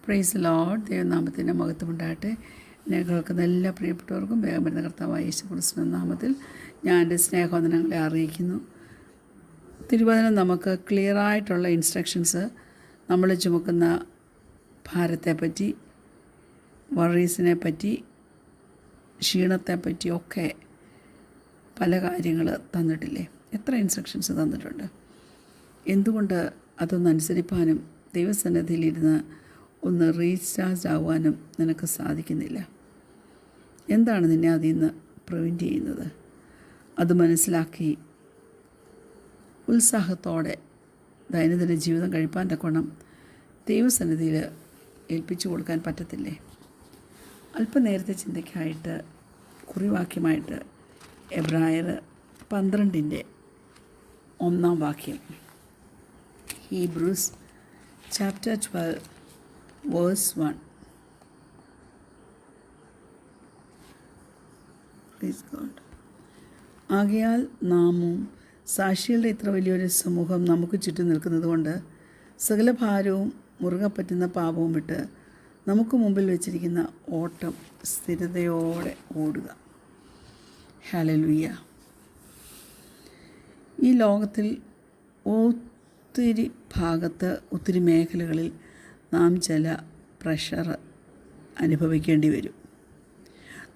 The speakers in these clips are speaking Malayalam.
Praise Lord. ദൈവനാമത്തിൻ്റെ മഹത്വമുണ്ടാകട്ടെ. എന്നെ കേൾക്കുന്ന എല്ലാ പ്രിയപ്പെട്ടവർക്കും വേഗം വരുന്ന കർത്താവായ യേശു ക്രിസ്തുവിന്റെ നാമത്തിൽ ഞാൻ എൻ്റെ സ്നേഹവന്ദനങ്ങളെ അറിയിക്കുന്നു. തിരുവചനം നമുക്ക് ക്ലിയറായിട്ടുള്ള ഇൻസ്ട്രക്ഷൻസ് നമ്മൾ ചുമക്കുന്ന ഭാരത്തെപ്പറ്റി, വറീസിനെ പറ്റി, ക്ഷീണത്തെപ്പറ്റി ഒക്കെ പല കാര്യങ്ങൾ തന്നിട്ടില്ലേ? എത്ര ഇൻസ്ട്രക്ഷൻസ് തന്നിട്ടുണ്ട്. എന്തുകൊണ്ട് അതൊന്നനുസരിപ്പാനും ദൈവസന്നിധിയിലിരുന്ന് ഒന്ന് റീചാർജ് ആവാനും നിനക്ക് സാധിക്കുന്നില്ല? എന്താണ് നിന്നെ അതിൽ നിന്ന് പ്രിവെൻറ്റ് ചെയ്യുന്നത്? അത് മനസ്സിലാക്കി ഉത്സാഹത്തോടെ ദൈനംദിന ജീവിതം കഴിപ്പാൻ തക്കവണ്ണം ദൈവസന്നിധിയിൽ ഏൽപ്പിച്ചു കൊടുക്കാൻ പറ്റത്തില്ലേ? അല്പനേരത്തെ ചിന്തയ്ക്കായിട്ട് കുറിവാക്യമായിട്ട് എബ്രായർ 12:1 Hebrews chapter 12 verse 1. Praise God. ആകയാൽ നാമും സാക്ഷികളുടെ ഇത്ര വലിയൊരു സമൂഹം നമുക്ക് ചുറ്റും നിൽക്കുന്നത് കൊണ്ട് സകല ഭാരവും മുറുകെ പറ്റുന്ന പാപവും വിട്ട് നമുക്ക് മുമ്പിൽ വെച്ചിരിക്കുന്ന ഓട്ടം സ്ഥിരതയോടെ ഓടുക. ഹല്ലേലൂയ. ഈ ലോകത്തിൽ ഒത്തിരി ഭാഗത്ത്, ഒത്തിരി മേഖലകളിൽ നാം ചില പ്രഷർ അനുഭവിക്കേണ്ടി വരും.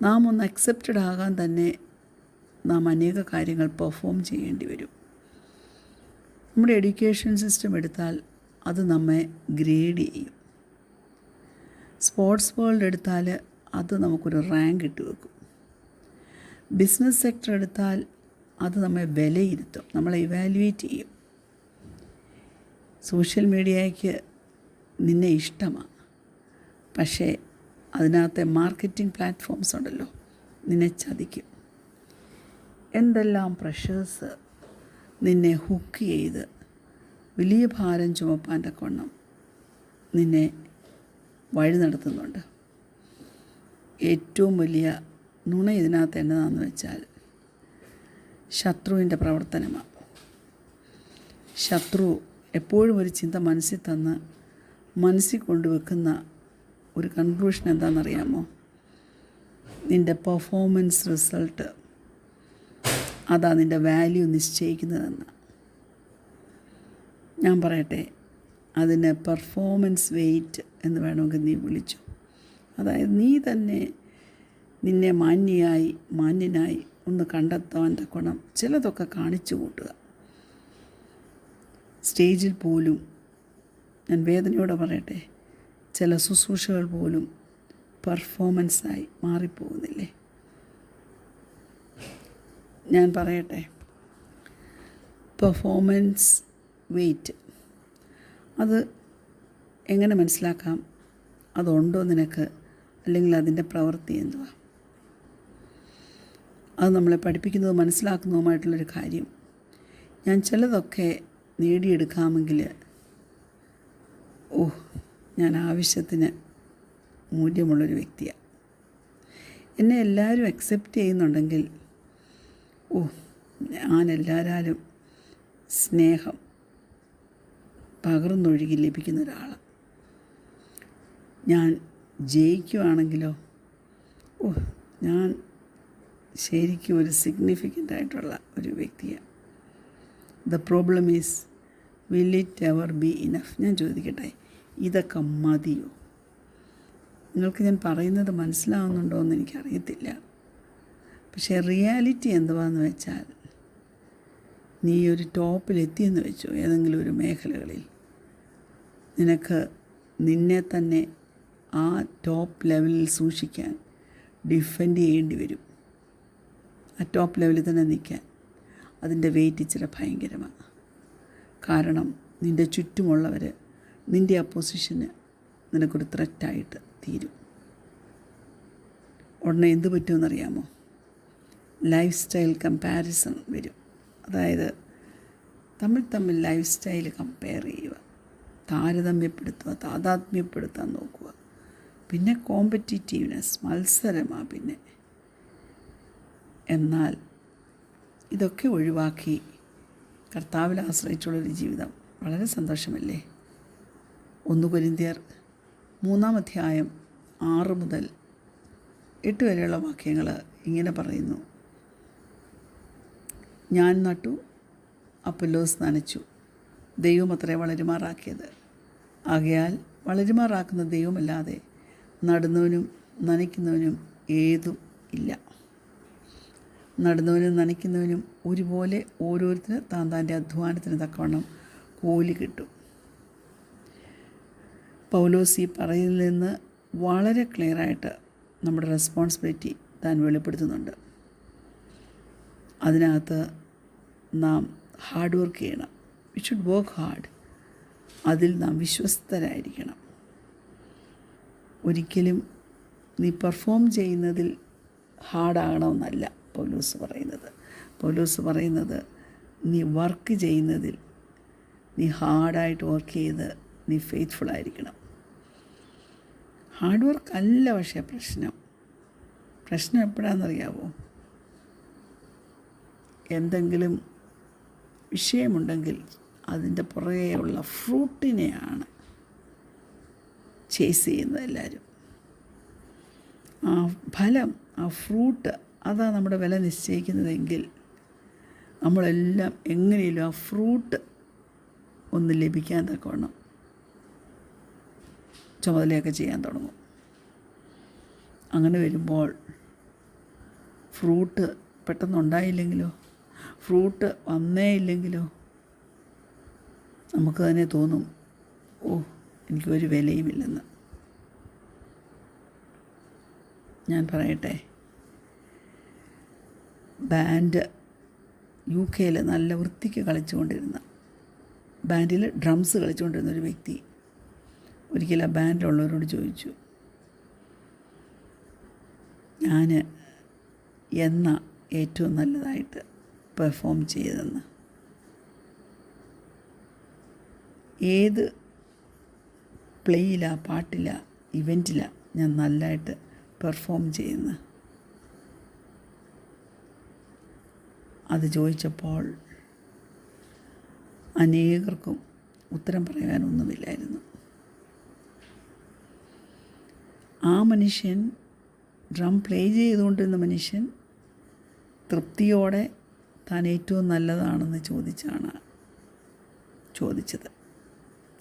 നാം ഒന്ന് അക്സെപ്റ്റഡ് ആകാൻ തന്നെ നാം അനേക കാര്യങ്ങൾ പെർഫോം ചെയ്യേണ്ടി വരും. നമ്മുടെ എഡ്യൂക്കേഷൻ സിസ്റ്റം എടുത്താൽ അത് നമ്മെ ഗ്രേഡ് ചെയ്യും. സ്പോർട്സ് വേൾഡ് എടുത്താൽ അത് നമുക്കൊരു റാങ്ക് ഇട്ട് വെക്കും. ബിസിനസ് സെക്ടർ എടുത്താൽ അത് നമ്മെ വിലയിരുത്തും, നമ്മളെ ഇവാലുവേറ്റ് ചെയ്യും. സോഷ്യൽ മീഡിയയ്ക്ക് നിന്നെ ഇഷ്ടമാണ്, പക്ഷേ അതിനകത്തെ മാർക്കറ്റിംഗ് പ്ലാറ്റ്ഫോംസ് ഉണ്ടല്ലോ, നിന്നെ ചതിക്കും. എന്തെല്ലാം പ്രഷേഴ്സ് നിന്നെ ഹുക്ക് ചെയ്ത് വലിയ ഭാരം ചുമപ്പാൻ തക്കവണ്ണം നിന്നെ വഴി നടത്തുന്നുണ്ട്. ഏറ്റവും വലിയ നുണ ഇതിനകത്ത് എന്നതാണെന്ന് വെച്ചാൽ ശത്രുവിൻ്റെ പ്രവർത്തനമാണ്. ശത്രു എപ്പോഴും ഒരു ചിന്ത മനസ്സിൽ തന്ന് മനസ്സിൽ കൊണ്ടുവെക്കുന്ന ഒരു കൺക്ലൂഷൻ എന്താണെന്നറിയാമോ? നിൻ്റെ പെർഫോമൻസ് റിസൾട്ട് അതാ നിൻ്റെ വാല്യൂ നിശ്ചയിക്കുന്നതെന്ന്. ഞാൻ പറയട്ടെ, അതിന് പെർഫോമൻസ് വെയ്റ്റ് എന്ന് വേണമെങ്കിൽ നീ വിളിച്ചു. അതായത് നീ തന്നെ നിന്നെ മാന്യനായി ഒന്ന് കണ്ടെത്താൻ തക്കോണം ചിലതൊക്കെ കാണിച്ചു കൂട്ടുക. സ്റ്റേജിൽ പോലും ഞാൻ വേദനയോടെ പറയട്ടെ, ചില ശുശ്രൂഷകൾ പോലും പെർഫോമൻസായി മാറിപ്പോകുന്നില്ലേ? ഞാൻ പറയട്ടെ, പെർഫോമൻസ് വെയ്റ്റ് അത് എങ്ങനെ മനസ്സിലാക്കാം? അതുണ്ടോ നിനക്ക്? അല്ലെങ്കിൽ അതിൻ്റെ പ്രവൃത്തി എന്തുവാ? അത് നമ്മളെ പഠിപ്പിക്കുന്നതോ മനസ്സിലാക്കുന്നതുമായിട്ടുള്ളൊരു കാര്യം. ഞാൻ ചിലതൊക്കെ നേടിയെടുക്കാമെങ്കിൽ ഞാൻ ആവശ്യത്തിന് മൂല്യമുള്ളൊരു വ്യക്തിയാണ്. എന്നെ എല്ലാവരും അക്സെപ്റ്റ് ചെയ്യുന്നുണ്ടെങ്കിൽ ഞാൻ എല്ലാവരും സ്നേഹം പകർന്നൊഴുകി ലഭിക്കുന്ന ഒരാളാണ്. ഞാൻ ജയിക്കുവാണെങ്കിലോ ഞാൻ ശരിക്കും ഒരു സിഗ്നിഫിക്കൻ്റ് ആയിട്ടുള്ള ഒരു വ്യക്തിയാണ്. The problem is, will it ever B enough? ഞാൻ ചോദിക്കട്ടെ, ഇതൊക്കെ മതിയോ? നിങ്ങൾക്ക് ഞാൻ പറയുന്നത് മനസ്സിലാവുന്നുണ്ടോ എന്ന് എനിക്കറിയത്തില്ല. പക്ഷേ റിയാലിറ്റി എന്തുവാന്ന് വെച്ചാൽ, നീ ഒരു ടോപ്പിലെത്തിയെന്ന് വെച്ചോ, ഏതെങ്കിലും ഒരു മേഖലകളിൽ നിനക്ക് നിന്നെ തന്നെ ആ ടോപ്പ് ലെവലിൽ സൂക്ഷിക്കാൻ ഡിഫെൻഡ് ചെയ്യേണ്ടി വരും. ആ ടോപ്പ് ലെവലിൽ തന്നെ നിൽക്കാൻ അതിൻ്റെ വെയിറ്റ് ഇച്ചിരി ഭയങ്കരമാണ്. കാരണം നിൻ്റെ ചുറ്റുമുള്ളവർ നിൻ്റെ ആ പൊസിഷന് നിനക്കൊരു ത്രെറ്റായിട്ട് തീരും. ഉടനെ എന്ത് പറ്റുമെന്നറിയാമോ? ലൈഫ് സ്റ്റൈൽ കമ്പാരിസൺ വരും. അതായത് തമ്മിൽ ലൈഫ് സ്റ്റൈൽ കമ്പയർ ചെയ്യുക, താരതമ്യപ്പെടുത്തുക, താതാത്മ്യപ്പെടുത്താൻ നോക്കുക. പിന്നെ കോമ്പറ്റീറ്റീവ്നെസ്, മത്സരമാണ് പിന്നെ. എന്നാൽ ഇതൊക്കെ ഒഴിവാക്കി കർത്താവിൽ ആശ്രയിച്ചുള്ളൊരു ജീവിതം വളരെ സന്തോഷമല്ലേ? 1 കൊരിന്ത്യർ 3-ാം അധ്യായം 6 മുതൽ 8 വരെയുള്ള വാക്യങ്ങൾ ഇങ്ങനെ പറയുന്നു. ഞാൻ നട്ടു, അപ്പൊല്ലോസ് നനച്ചു, ദൈവം അത്രേ വളരുമാറാക്കിയത്. ആകയാൽ വളരുമാറാക്കുന്ന ദൈവമല്ലാതെ നടുന്നവനും നനയ്ക്കുന്നവനും ഏതും ഇല്ല. നടുന്നവനും നനയ്ക്കുന്നവനും ഒരുപോലെ ഓരോരുത്തരും താൻ്റെ അധ്വാനത്തിന് തക്കവണ്ണം കൂലി കിട്ടും. പൗലോസ് ഈ പറയുന്നതിൽ നിന്ന് വളരെ ക്ലിയറായിട്ട് നമ്മുടെ റെസ്പോൺസിബിലിറ്റി താൻ വെളിപ്പെടുത്തുന്നുണ്ട്. അതിനകത്ത് നാം ഹാർഡ് വർക്ക് ചെയ്യണം. We should work hard. അതിൽ നാം വിശ്വസ്തരായിരിക്കണം. ഒരിക്കലും നീ പെർഫോം ചെയ്യുന്നതിൽ ഹാർഡാകണമെന്നല്ല പൗലോസ് പറയുന്നത്. പൗലോസ് പറയുന്നത് നീ വർക്ക് ചെയ്യുന്നതിൽ നീ ഹാർഡായിട്ട് വർക്ക് ചെയ്ത് നീ ഫെയ്ത്ത്ഫുള്ളായിരിക്കണം. ഹാർഡ് വർക്ക് അല്ല പക്ഷേ പ്രശ്നം എപ്പോഴാണെന്നറിയാവോ? എന്തെങ്കിലും വിഷയമുണ്ടെങ്കിൽ അതിൻ്റെ പുറകെയുള്ള ഫ്രൂട്ടിനെയാണ് ചേസ് ചെയ്യുന്നത് എല്ലാവരും. ആ ഫലം, ആ ഫ്രൂട്ട്, അതാണ് നമ്മുടെ വില നിശ്ചയിക്കുന്നതെങ്കിൽ നമ്മളെല്ലാം എങ്ങനെയും ആ ഫ്രൂട്ട് ഒന്ന് ലഭിക്കാൻ തക്കവണ്ണം ചുമതലയൊക്കെ ചെയ്യാൻ തുടങ്ങും. അങ്ങനെ വരുമ്പോൾ ഫ്രൂട്ട് പെട്ടെന്നുണ്ടായില്ലെങ്കിലോ, ഫ്രൂട്ട് വന്നേ ഇല്ലെങ്കിലോ നമുക്ക് തന്നെ തോന്നും, എനിക്കൊരു വിലയുമില്ലെന്ന്. ഞാൻ പറയട്ടെ, ബാൻഡ് UK നല്ല വൃത്തിക്ക് കളിച്ചുകൊണ്ടിരുന്ന, ബാൻഡിൽ ഡ്രംസ് കളിച്ചുകൊണ്ടിരുന്ന ഒരു വ്യക്തി ഒരിക്കൽ ആ ബാൻഡിലുള്ളവരോട് ചോദിച്ചു, ഞാൻ എന്നാ ഏറ്റവും നല്ലതായിട്ട് പെർഫോം ചെയ്തതെന്ന്. ഏത് പ്ലേയിലാണ്, പാട്ടിലാണ്, ഇവൻറ്റിലാണ് ഞാൻ നല്ലതായിട്ട് പെർഫോം ചെയ്യുന്നത്? അത് ചോദിച്ചപ്പോൾ അനേകർക്കും ഉത്തരം പറയാനൊന്നുമില്ലായിരുന്നു. ആ മനുഷ്യൻ, ഡ്രം പ്ലേ ചെയ്തുകൊണ്ടിരുന്ന മനുഷ്യൻ തൃപ്തിയോടെ താൻ ഏറ്റവും നല്ലതാണെന്ന് ചോദിച്ചത്.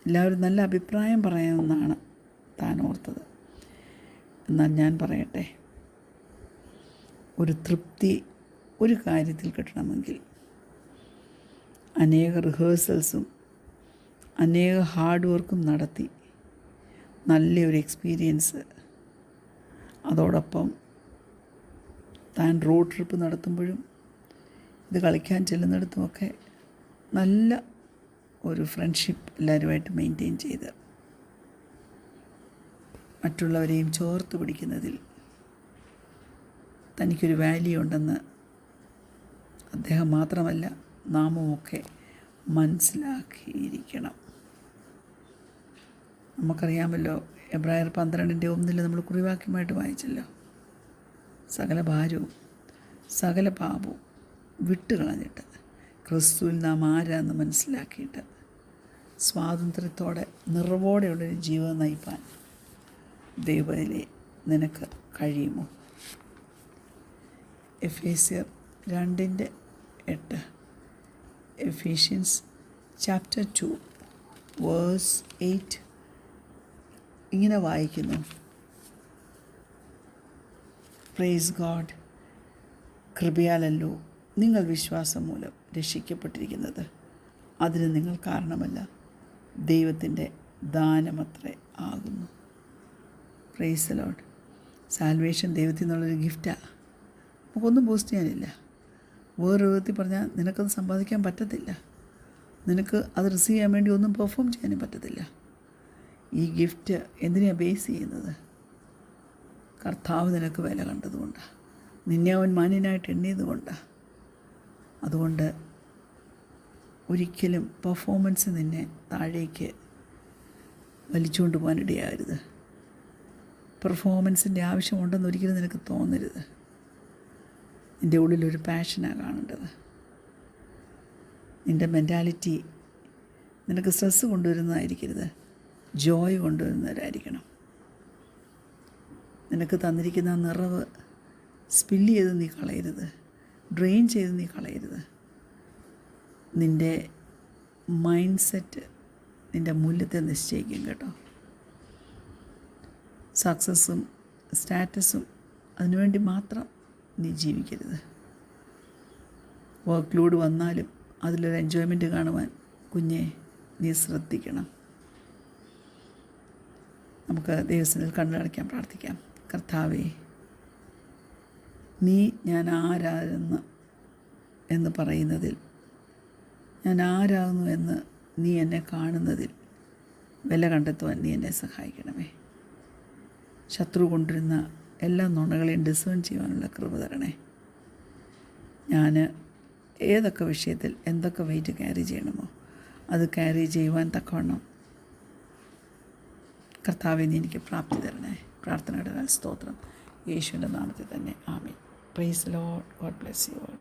എല്ലാവരും നല്ല അഭിപ്രായം പറയാമെന്നാണ് താൻ ഓർത്തത്. എന്നാൽ ഞാൻ പറയട്ടെ, ഒരു തൃപ്തി ഒരു കാര്യത്തിൽ കിട്ടണമെങ്കിൽ അനേക റിഹേഴ്സൽസും അനേക ഹാർഡ് വർക്കും നടത്തി നല്ലൊരു എക്സ്പീരിയൻസ്, അതോടൊപ്പം താൻ റോഡ് ട്രിപ്പ് നടത്തുമ്പോഴും ഇത് കളിക്കാൻ ചെല്ലുന്നിടത്തുമൊക്കെ നല്ല ഒരു ഫ്രണ്ട്ഷിപ്പ് എല്ലാവരുമായിട്ട് മെയിൻറ്റെയിൻ ചെയ്ത് മറ്റുള്ളവരെയും ചേർത്ത് പിടിക്കുന്നതിൽ തനിക്കൊരു വാല്യൂ ഉണ്ടെന്ന് അദ്ദേഹം മാത്രമല്ല നാമുമൊക്കെ മനസ്സിലാക്കിയിരിക്കണം. നമുക്കറിയാമല്ലോ, എബ്രായർ 12:1 നമ്മൾ കുറിവാക്യമായിട്ട് വായിച്ചല്ലോ, സകല ഭാരവും സകല പാപവും വിട്ടുകളഞ്ഞിട്ട് ക്രിസ്തുവിൽ നാം ആരാന്ന് മനസ്സിലാക്കിയിട്ട് സ്വാതന്ത്ര്യത്തോടെ നിറവോടെയുള്ളൊരു ജീവിതം നയിപ്പാൻ ദൈവത്തിലെ നിനക്ക് കഴിയുമോ? എഫേസ്യർ 2:8, എഫേഷ്യൻസ് ചാപ്റ്റർ 2 വേഴ്സ് 8 ഇങ്ങനെ വായിക്കുന്നു. പ്രൈസ് ഗോഡ്, കൃപയാലല്ലോ നിങ്ങൾ വിശ്വാസം മൂലം രക്ഷിക്കപ്പെട്ടിരിക്കുന്നത്. അതിന് നിങ്ങൾ കാരണമല്ല, ദൈവത്തിൻ്റെ ദാനമത്രേ ആകുന്നു. Praise the Lord. സാൽവേഷൻ ദൈവത്തിൽ നിന്നുള്ളൊരു ഗിഫ്റ്റാണ്. നമുക്കൊന്നും ബൂസ്റ്റ് ചെയ്യാനില്ല. വേറൊരു വിധത്തിൽ പറഞ്ഞാൽ നിനക്കത് സമ്പാദിക്കാൻ പറ്റത്തില്ല. നിനക്ക് അത് റിസീവ് ചെയ്യാൻ വേണ്ടി ഒന്നും പെർഫോം ചെയ്യാനും പറ്റത്തില്ല. ഈ ഗിഫ്റ്റ് എന്തിനാണ് ബേസ് ചെയ്യുന്നത്? കർത്താവ് നിനക്ക് വില കണ്ടതുകൊണ്ടാണ്, നിന്നെ അവൻ മാന്യനായിട്ട് എണ്ണിയതുകൊണ്ടാണ്. അതുകൊണ്ട് ഒരിക്കലും പെർഫോമൻസ് നിന്നെ താഴേക്ക് വലിച്ചുകൊണ്ട് പോകാനിടയാകരുത്. പെർഫോമൻസിൻ്റെ ആവശ്യമുണ്ടെന്ന് ഒരിക്കലും നിനക്ക് തോന്നരുത്. നിൻ്റെ ഉള്ളിലൊരു പാഷനാണ് കാണേണ്ടത്. നിൻ്റെ മെൻറ്റാലിറ്റി നിനക്ക് സ്ട്രെസ്സ് കൊണ്ടുവരുന്നതായിരിക്കരുത്, ജോയ് കൊണ്ടുവരുന്നവരായിരിക്കണം. നിനക്ക് തന്നിരിക്കുന്ന നിറവ് സ്പില്ല് ചെയ്ത് നീ കളയരുത്, ഡ്രെയിൻ ചെയ്ത് നീ കളയരുത്. നിൻ്റെ മൈൻഡ് സെറ്റ് നിൻ്റെ മൂല്യത്തെ നിശ്ചയിക്കും കേട്ടോ. സക്സസ്സും സ്റ്റാറ്റസും അതിനുവേണ്ടി മാത്രം നീ ജീവിക്കരുത്. വർക്ക് ലോഡ് വന്നാലും അതിലൊരു എൻജോയ്മെൻറ്റ് കാണുവാൻ കുഞ്ഞെ നീ ശ്രദ്ധിക്കണം. നമുക്ക് ദൈവസന്നിധിയിൽ കണ്ണടയ്ക്കാൻ പ്രാർത്ഥിക്കാം. കർത്താവേ, നീ ഞാൻ ആരാകുന്നു എന്ന് പറയുന്നതിൽ, ഞാൻ ആരാകുന്നു എന്ന് നീ എന്നെ കാണുന്നതിൽ വില കണ്ടെത്തുവാൻ നീ എന്നെ സഹായിക്കണമേ. ശത്രു കൊണ്ടിരുന്ന എല്ലാ നുണകളെയും ഡിസേൺ ചെയ്യുവാനുള്ള കൃപ തരണേ. ഞാൻ ഏതൊക്കെ വിഷയത്തിൽ എന്തൊക്കെ വെയിറ്റ് ക്യാരി ചെയ്യണമോ അത് ക്യാരി ചെയ്യുവാൻ തക്കവണ്ണം കർത്താവേ നീ എനിക്ക് പ്രാപ്തി തരണേ. പ്രാർത്ഥനയുടെ സ്തോത്രം യേശുവിൻ്റെ നാമത്തിൽ തന്നെ. Amen. Praise lord. God bless you all.